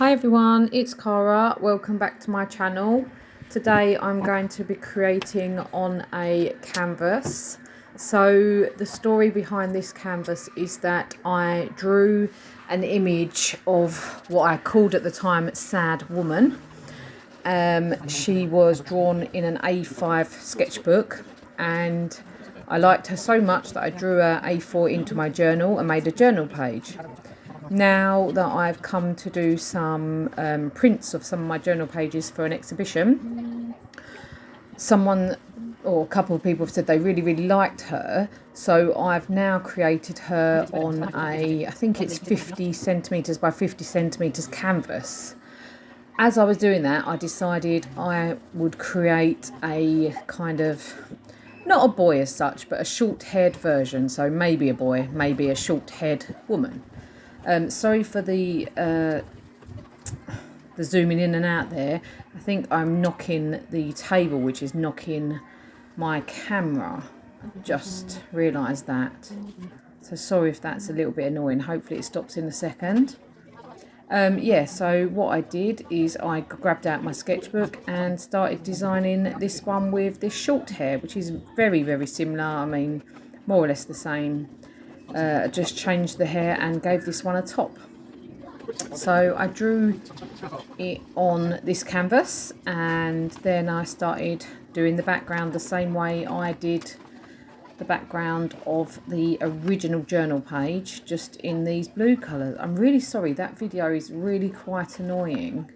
Hi everyone, it's Cara. Welcome back to my channel. Today I'm going to be creating on a canvas. So the story behind this canvas is that I drew an image of what I called at the time Sad Woman. She was drawn in an A5 sketchbook and I liked her so much that I drew a A4 into my journal and made a journal page. Now that I've come to do some prints of some of my journal pages for an exhibition, someone or a couple of people have said they really liked her, so I've now created her on a, I think it's 50 centimetres by 50 centimetres canvas. As I was doing that, I decided I would create a kind of, not a boy as such, but a short-haired version, so maybe a boy, maybe a short-haired woman. Sorry for the zooming in and out there. I think I'm knocking the table, which is knocking my camera. I just realised that. So sorry if that's a little bit annoying. Hopefully it stops in a second. Yeah, so what I did is I grabbed out my sketchbook and started designing this one with this short hair, which is very similar. I mean, more or less the same. Just changed the hair and gave this one a top. So I drew it on this canvas and then I started doing the background the same way I did the background of the original journal page, just in these blue colours. I'm really sorry, that video is really quite annoying.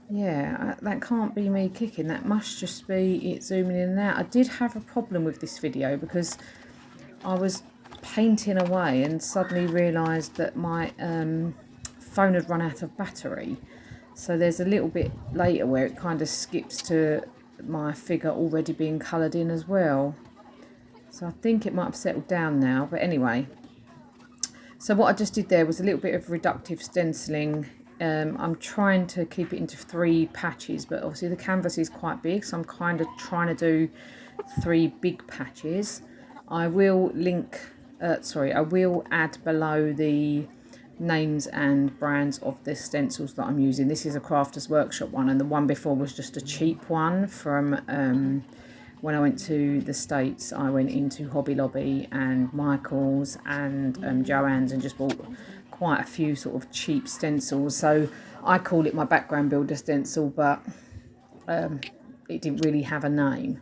Yeah, that can't be me kicking, that must just be it zooming in and out. I did have a problem with this video because I was painting away and suddenly realised that my phone had run out of battery. So there's a little bit later where it kind of skips to my figure already being coloured in as well. So I think it might have settled down now, but anyway. So what I just did there was a little bit of reductive stenciling. I'm trying to keep it into 3 patches, but obviously the canvas is quite big, so I'm kind of trying to do 3 big patches. I will link, I will add below the names and brands of the stencils that I'm using. This is a Crafters Workshop one, and the one before was just a cheap one from when I went to the States. I went into Hobby Lobby and Michael's and Joann's and just bought quite a few sort of cheap stencils. So I call it my background builder stencil, but it didn't really have a name.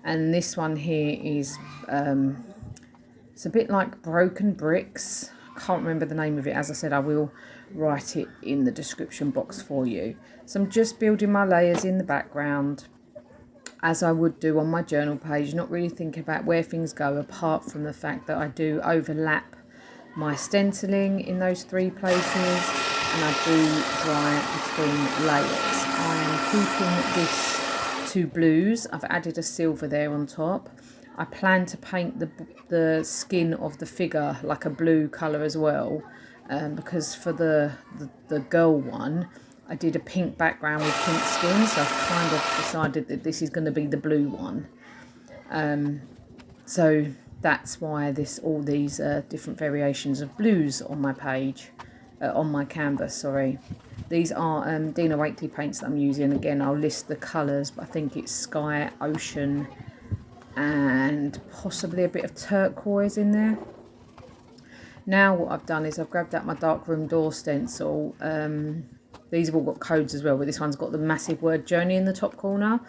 And this one here is it's a bit like Broken Bricks. I can't remember the name of it. As I said, I will write it in the description box for you. So I'm just building my layers in the background as I would do on my journal page, not really thinking about where things go, apart from the fact that I do overlap my stenciling in those 3 places and I do dry between layers. I am keeping this to blues. I've added a silver there on top. I plan to paint the skin of the figure like a blue colour as well, because for the girl one I did a pink background with pink skin, so I've kind of decided that this is going to be the blue one. So that's why all these different variations of blues on my page, on my canvas, sorry. These are Dina Wakley paints that I'm using. Again, I'll list the colours, but I think it's sky, ocean, and possibly a bit of turquoise in there. Now what I've done is I've grabbed out my darkroom door stencil. These have all got codes as well, but this one's got the massive word Journey in the top corner.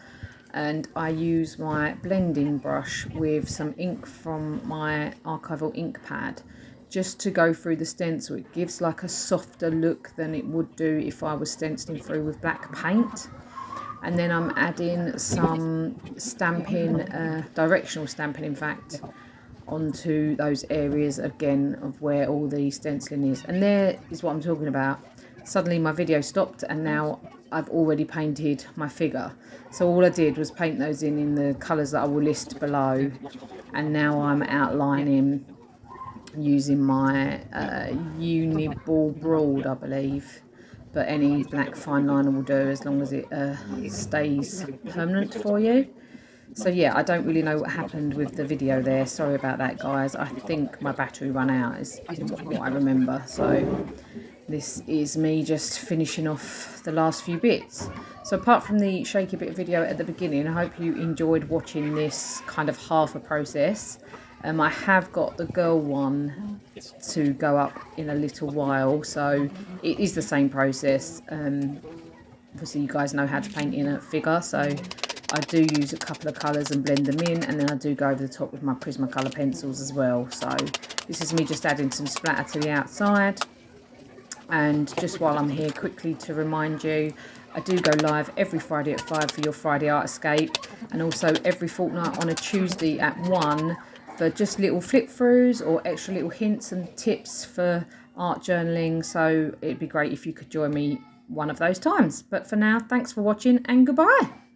And I use my blending brush with some ink from my Archival Ink pad just to go through the stencil. It gives like a softer look than it would do if I was stenciling through with black paint. And then I'm adding some stamping, directional stamping in fact, onto those areas again of where all the stenciling is. And there is what I'm talking about. Suddenly my video stopped and now I've already painted my figure. So all I did was paint those in the colours that I will list below. And now I'm outlining using my Uniball Broad, I believe. But any black fine liner will do as long as it stays permanent for you. So yeah, I don't really know what happened with the video there. Sorry about that, guys. I think my battery ran out is what I remember. So this is me just finishing off the last few bits. So apart from the shaky bit video at the beginning, I hope you enjoyed watching this kind of half a process. I have got the girl one to go up in a little while, so it is the same process. Obviously you guys know how to paint in a figure, so I do use a couple of colours and blend them in, and then I do go over the top with my Prismacolor pencils as well. So this is me just adding some splatter to the outside. And just while I'm here, quickly to remind you, I do go live every Friday at 5 for your Friday Art Escape, and also every fortnight on a Tuesday at 1 for just little flip throughs or extra little hints and tips for art journaling. So it'd be great if you could join me one of those times. But for now, thanks for watching and goodbye.